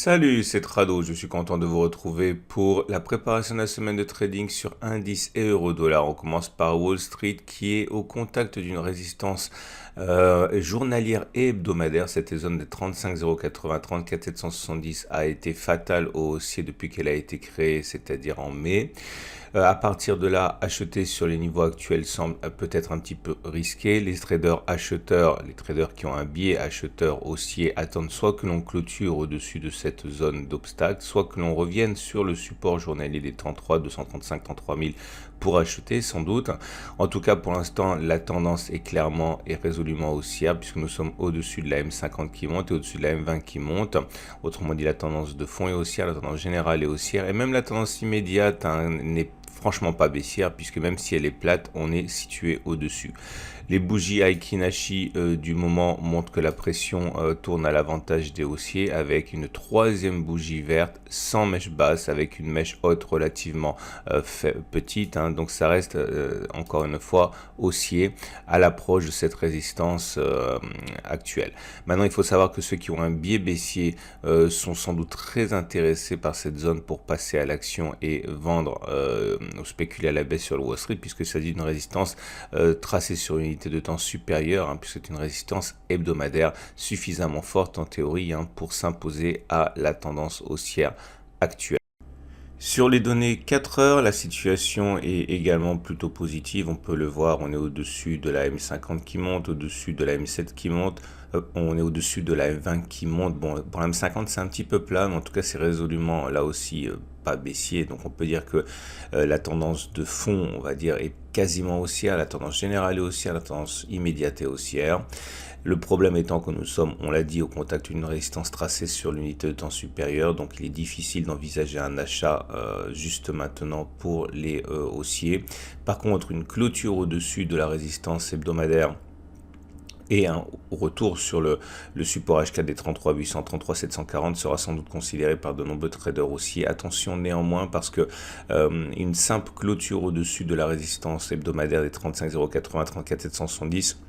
Salut, c'est Trado, je suis content de vous retrouver pour la préparation de la semaine de trading sur indice et euro-dollar. On commence par Wall Street qui est au contact d'une résistance journalière et hebdomadaire. Cette zone de 35 080, 34 770 a été fatale au haussier depuis qu'elle a été créée, c'est-à-dire en mai. À partir de là, acheter sur les niveaux actuels semble peut-être un petit peu risqué. Les traders acheteurs, les traders qui ont un biais acheteur haussier attendent soit que l'on clôture au-dessus de cette zone d'obstacle, soit que l'on revienne sur le support journalier des 33, 235, 33 000 pour acheter sans doute. En tout cas, pour l'instant, la tendance est clairement et résolument haussière puisque nous sommes au-dessus de la M50 qui monte et au-dessus de la M20 qui monte. Autrement dit, la tendance de fond est haussière, la tendance générale est haussière et même la tendance immédiate n'est franchement pas baissière puisque même si elle est plate, on est situé au-dessus. Les bougies Aiki Nashi du moment montrent que la pression tourne à l'avantage des haussiers avec une troisième bougie verte sans mèche basse avec une mèche haute relativement petite. Donc ça reste encore une fois haussier à l'approche de cette résistance actuelle. Maintenant, il faut savoir que ceux qui ont un biais baissier sont sans doute très intéressés par cette zone pour passer à l'action et vendre ou spéculer à la baisse sur le Wall Street puisqu'il s'agit d'une résistance tracée sur une unité de temps supérieure puisque c'est une résistance hebdomadaire suffisamment forte en théorie pour s'imposer à la tendance haussière actuelle. Sur les données 4 heures, la situation est également plutôt positive. On peut le voir, on est au-dessus de la M50 qui monte, au-dessus de la M7 qui monte, on est au-dessus de la M20 qui monte. Bon, pour la M50, c'est un petit peu plat, mais en tout cas, c'est résolument là aussi pas baissier. Donc, on peut dire que la tendance de fond, on va dire, est quasiment haussière. La tendance générale est haussière, la tendance immédiate est haussière. Le problème étant que nous sommes, on l'a dit, au contact d'une résistance tracée sur l'unité de temps supérieure, donc il est difficile d'envisager un achat juste maintenant pour les haussiers. Par contre, une clôture au-dessus de la résistance hebdomadaire et un retour sur le support H4 des 33 800, 33 740 sera sans doute considéré par de nombreux traders aussi. Attention néanmoins parce que une simple clôture au-dessus de la résistance hebdomadaire des 35 080, 34 770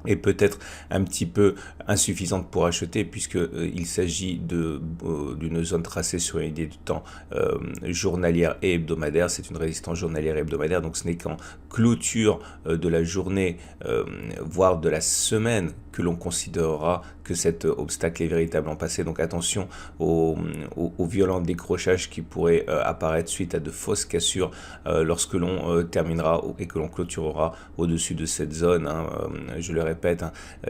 est peut-être un petit peu insuffisante pour acheter puisque il s'agit d'une zone tracée sur une idée de temps journalière et hebdomadaire. C'est une résistance journalière et hebdomadaire, donc ce n'est qu'en clôture de la journée, voire de la semaine, que l'on considérera que cet obstacle est véritablement passé. Donc attention aux violents décrochages qui pourraient apparaître suite à de fausses cassures lorsque l'on terminera et que l'on clôturera au-dessus de cette zone. Je le répète,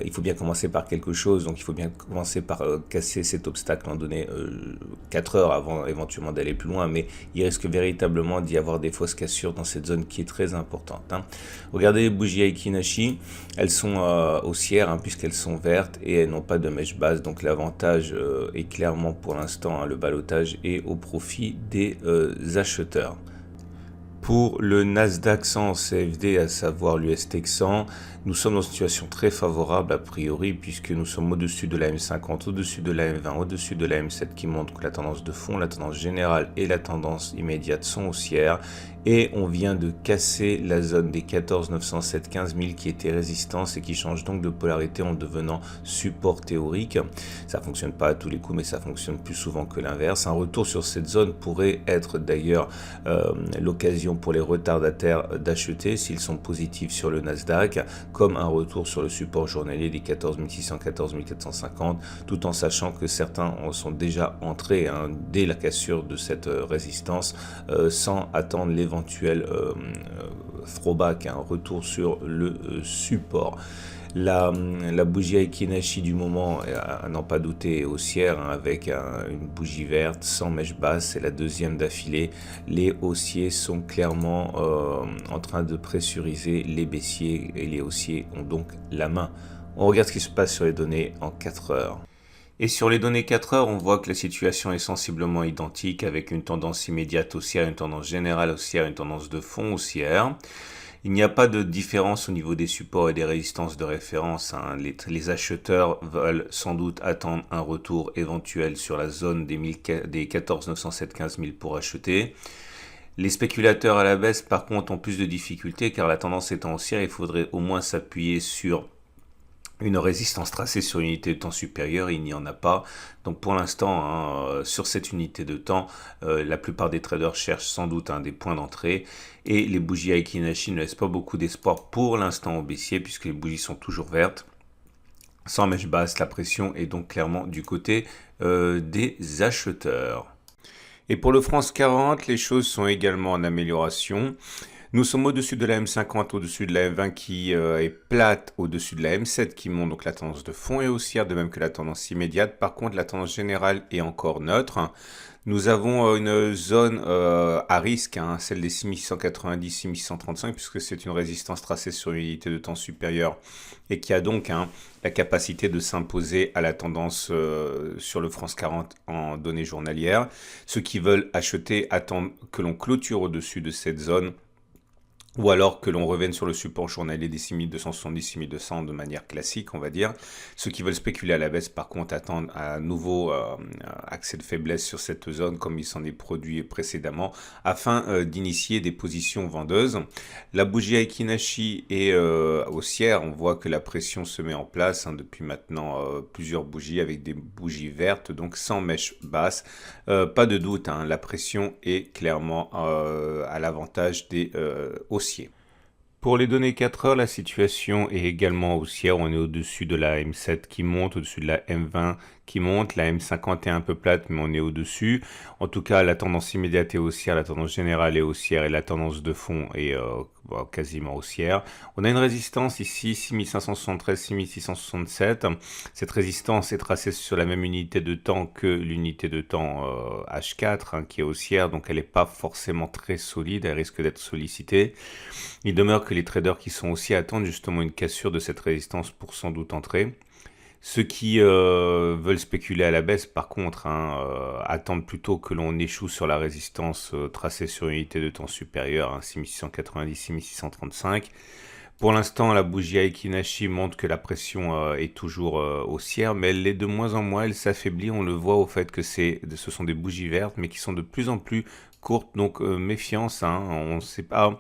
il faut bien commencer par quelque chose, donc il faut bien commencer par casser cet obstacle, en donner 4 heures avant éventuellement d'aller plus loin, mais il risque véritablement d'y avoir des fausses cassures dans cette zone qui est très importante. Regardez les bougies Aiki Nashi, elles sont haussières puisqu'elles sont vertes et elles n'ont pas de mèche basse, donc l'avantage est clairement pour l'instant, le ballottage est au profit des acheteurs. Pour le Nasdaq 100 CFD, à savoir l'US Texan, nous sommes dans une situation très favorable a priori puisque nous sommes au-dessus de la M50, au-dessus de la M20, au-dessus de la M7 qui montre que la tendance de fond, la tendance générale et la tendance immédiate sont haussières. Et on vient de casser la zone des 14 907 15 000 qui était résistance et qui change donc de polarité en devenant support théorique. Ça fonctionne pas à tous les coups, mais ça fonctionne plus souvent que l'inverse. Un retour sur cette zone pourrait être d'ailleurs l'occasion pour les retardataires d'acheter s'ils sont positifs sur le Nasdaq, comme un retour sur le support journalier des 14 600, 14 450, tout en sachant que certains en sont déjà entrés dès la cassure de cette résistance sans attendre l'éventuel throwback, un retour sur le support. La bougie Aiki Nashi du moment, à n'en pas douter, est haussière avec une bougie verte sans mèche basse, c'est la deuxième d'affilée. Les haussiers sont clairement en train de pressuriser les baissiers et les haussiers ont donc la main. On regarde ce qui se passe sur les données en 4 heures. Et sur les données 4 heures, on voit que la situation est sensiblement identique avec une tendance immédiate haussière, une tendance générale haussière, une tendance de fond haussière. Il n'y a pas de différence au niveau des supports et des résistances de référence. Les acheteurs veulent sans doute attendre un retour éventuel sur la zone des 14 907 15 000 pour acheter. Les spéculateurs à la baisse, par contre, ont plus de difficultés car la tendance étant haussière, il faudrait au moins s'appuyer sur une résistance tracée sur une unité de temps supérieure, il n'y en a pas. Donc pour l'instant, hein, sur cette unité de temps, la plupart des traders cherchent sans doute des points d'entrée. Et les bougies Aiki Nashi ne laissent pas beaucoup d'espoir pour l'instant au baissier, puisque les bougies sont toujours vertes. Sans mèche basse, la pression est donc clairement du côté des acheteurs. Et pour le France 40, les choses sont également en amélioration. Nous sommes au-dessus de la M50, au-dessus de la M20 qui est plate, au-dessus de la M7 qui monte, donc la tendance de fond est haussière, de même que la tendance immédiate. Par contre, la tendance générale est encore neutre. Nous avons une zone à risque, celle des 6690, 6635, puisque c'est une résistance tracée sur une unité de temps supérieure et qui a donc la capacité de s'imposer à la tendance sur le France 40 en données journalières. Ceux qui veulent acheter attendent que l'on clôture au-dessus de cette zone, ou alors que l'on revienne sur le support journalier des 6270, 6200 de manière classique, on va dire. Ceux qui veulent spéculer à la baisse, par contre, attendent un nouveau accès de faiblesse sur cette zone, comme il s'en est produit précédemment, afin d'initier des positions vendeuses. La bougie Aiki Nashi est haussière. On voit que la pression se met en place depuis maintenant plusieurs bougies, avec des bougies vertes, donc sans mèche basse. Pas de doute, la pression est clairement à l'avantage des haussiers. Pour les données 4 heures, la situation est également haussière. On est au-dessus de la M7 qui monte, au-dessus de la M20 qui monte. La M50 est un peu plate, mais on est au-dessus. En tout cas, la tendance immédiate est haussière, la tendance générale est haussière et la tendance de fond est quasiment haussière. On a une résistance ici, 6573, 6667. Cette résistance est tracée sur la même unité de temps que l'unité de temps H4 qui est haussière, donc elle n'est pas forcément très solide, elle risque d'être sollicitée. Il demeure que les traders qui sont haussiers attendent justement une cassure de cette résistance pour sans doute entrer. Ceux qui veulent spéculer à la baisse, par contre, attendent plutôt que l'on échoue sur la résistance tracée sur une unité de temps supérieure, 6690, 6635. Pour l'instant, la bougie Aiki Nashi montre que la pression est toujours haussière, mais elle l'est de moins en moins, elle s'affaiblit. On le voit au fait que ce sont des bougies vertes, mais qui sont de plus en plus courtes, donc méfiance. On ne sait pas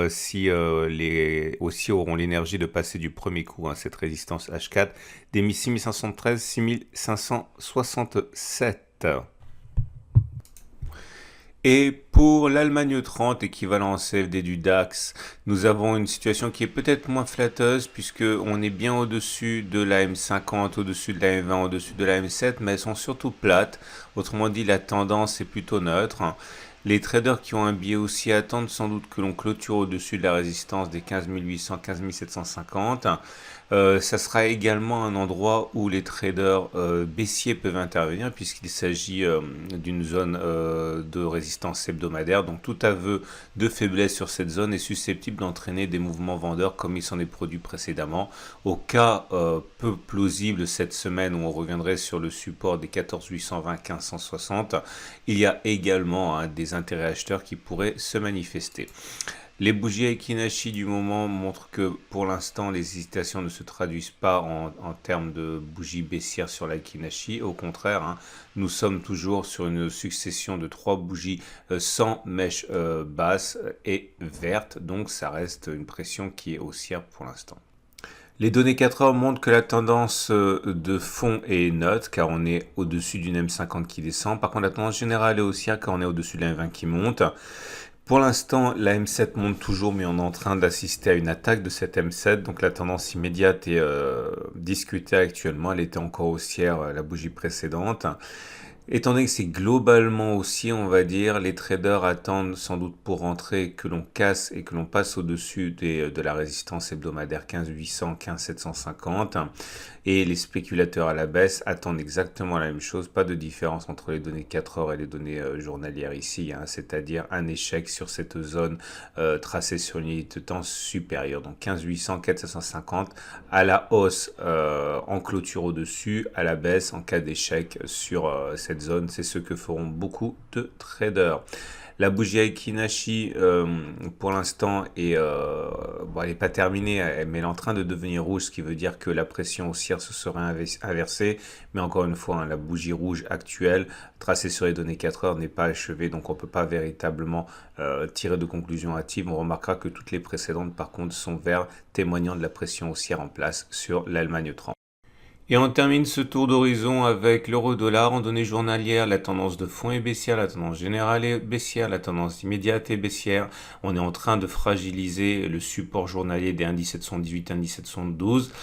si les haussiers auront l'énergie de passer du premier coup cette résistance H4 des 6513, 6567. Et pour l'Allemagne 30, équivalent en CFD du DAX, nous avons une situation qui est peut-être moins flatteuse puisque on est bien au-dessus de la M50, au-dessus de la M20, au-dessus de la M7, mais elles sont surtout plates. Autrement dit, la tendance est plutôt neutre. Les traders qui ont un biais aussi attendent sans doute que l'on clôture au-dessus de la résistance des 15 800, 15 750. Ça sera également un endroit où les traders baissiers peuvent intervenir puisqu'il s'agit d'une zone de résistance hebdomadaire. Donc tout aveu de faiblesse sur cette zone est susceptible d'entraîner des mouvements vendeurs comme il s'en est produit précédemment. Au cas peu plausible cette semaine où on reviendrait sur le support des 14 820, 15 160, il y a également des intérêts acheteurs qui pourraient se manifester. Les bougies Aiki Nashi du moment montrent que pour l'instant les hésitations ne se traduisent pas en termes de bougies baissières sur l'Aiki Nashi. Au contraire, nous sommes toujours sur une succession de 3 bougies sans mèche basse et verte. Donc ça reste une pression qui est haussière pour l'instant. Les données 4 heures montrent que la tendance de fond est neutre car on est au-dessus d'une M50 qui descend. Par contre, la tendance générale est haussière car on est au-dessus de la M20 qui monte. Pour l'instant, la M7 monte toujours, mais on est en train d'assister à une attaque de cette M7. Donc la tendance immédiate est discutée actuellement. Elle était encore haussière la bougie précédente. Étant donné que c'est globalement haussier, on va dire, les traders attendent sans doute pour rentrer que l'on casse et que l'on passe au-dessus de la résistance hebdomadaire 15 800, 15 750. Et les spéculateurs à la baisse attendent exactement la même chose, pas de différence entre les données 4 heures et les données journalières ici, c'est-à-dire un échec sur cette zone tracée sur une unité de temps supérieure. Donc 15 800, 15 750 à la hausse en clôture au-dessus, à la baisse en cas d'échec sur cette zone. C'est ce que feront beaucoup de traders. La bougie Aiki pour l'instant, bon, elle n'est pas terminée, mais elle est en train de devenir rouge, ce qui veut dire que la pression haussière se serait inversée. Mais encore une fois, hein, la bougie rouge actuelle, tracée sur les données 4 heures, n'est pas achevée, donc on ne peut pas véritablement tirer de conclusions hâtives. On remarquera que toutes les précédentes, par contre, sont vertes, témoignant de la pression haussière en place sur l'Allemagne 30. Et on termine ce tour d'horizon avec l'euro-dollar en données journalières. La tendance de fond est baissière, la tendance générale est baissière, la tendance immédiate est baissière. On est en train de fragiliser le support journalier des indices 718, indices 712.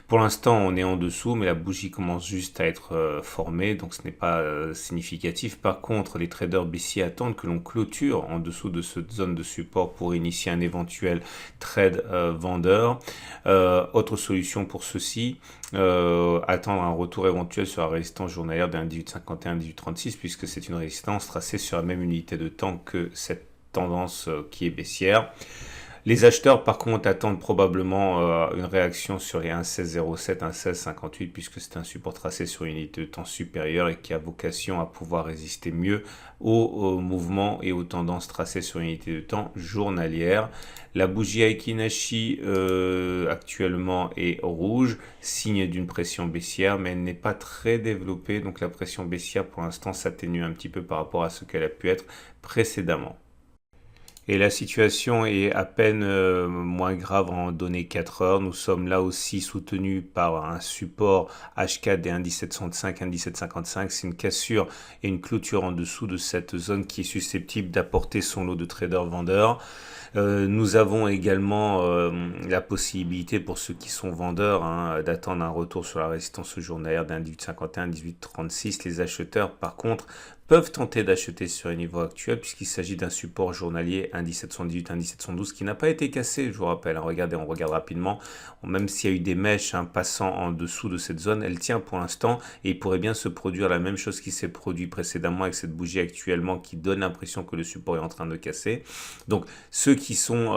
Pour l'instant, on est en dessous, mais la bougie commence juste à être formée, donc ce n'est pas significatif. Par contre, les traders baissiers attendent que l'on clôture en dessous de cette zone de support pour initier un éventuel trade vendeur. Autre solution pour ceci, attendre un retour éventuel sur la résistance journalière d'un 1851, 1836, puisque c'est une résistance tracée sur la même unité de temps que cette tendance qui est baissière. Les acheteurs, par contre, attendent probablement une réaction sur les 1,1607, 1,1658, puisque c'est un support tracé sur une unité de temps supérieure et qui a vocation à pouvoir résister mieux aux mouvements et aux tendances tracées sur une unité de temps journalière. La bougie Aiki actuellement est rouge, signe d'une pression baissière, mais elle n'est pas très développée, donc la pression baissière pour l'instant s'atténue un petit peu par rapport à ce qu'elle a pu être précédemment. Et la situation est à peine moins grave en données 4 heures. Nous sommes là aussi soutenus par un support H4 des indices 705, indices 755. C'est une cassure et une clôture en dessous de cette zone qui est susceptible d'apporter son lot de traders vendeurs. Nous avons également la possibilité pour ceux qui sont vendeurs d'attendre un retour sur la résistance journalière d'un 1851, 1836. Les acheteurs, par contre, peuvent tenter d'acheter sur les niveaux actuels puisqu'il s'agit d'un support journalier indice 718, indice 712 qui n'a pas été cassé, je vous rappelle. Regardez, on regarde rapidement. Même s'il y a eu des mèches passant en dessous de cette zone, elle tient pour l'instant et il pourrait bien se produire la même chose qui s'est produit précédemment avec cette bougie actuellement qui donne l'impression que le support est en train de casser. Donc ceux qui sont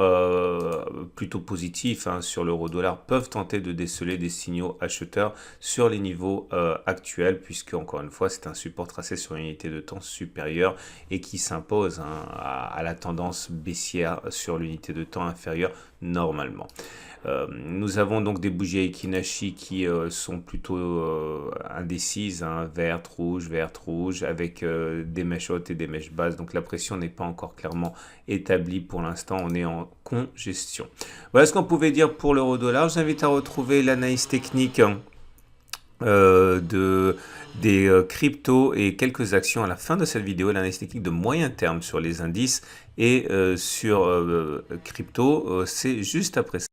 plutôt positifs sur l'euro-dollar peuvent tenter de déceler des signaux acheteurs sur les niveaux actuels puisque encore une fois c'est un support tracé sur une unité de temps supérieure et qui s'impose à la tendance baissière sur l'unité de temps inférieure normalement. Nous avons donc des bougies Aiki qui sont plutôt indécises, verte, rouge, avec des mèches hautes et des mèches basses. Donc la pression n'est pas encore clairement établie pour l'instant, on est en congestion. Voilà ce qu'on pouvait dire pour l'euro-dollar. Je vous invite à retrouver l'analyse technique des cryptos et quelques actions à la fin de cette vidéo, l'analyse technique de moyen terme sur les indices et sur crypto, c'est juste après ça.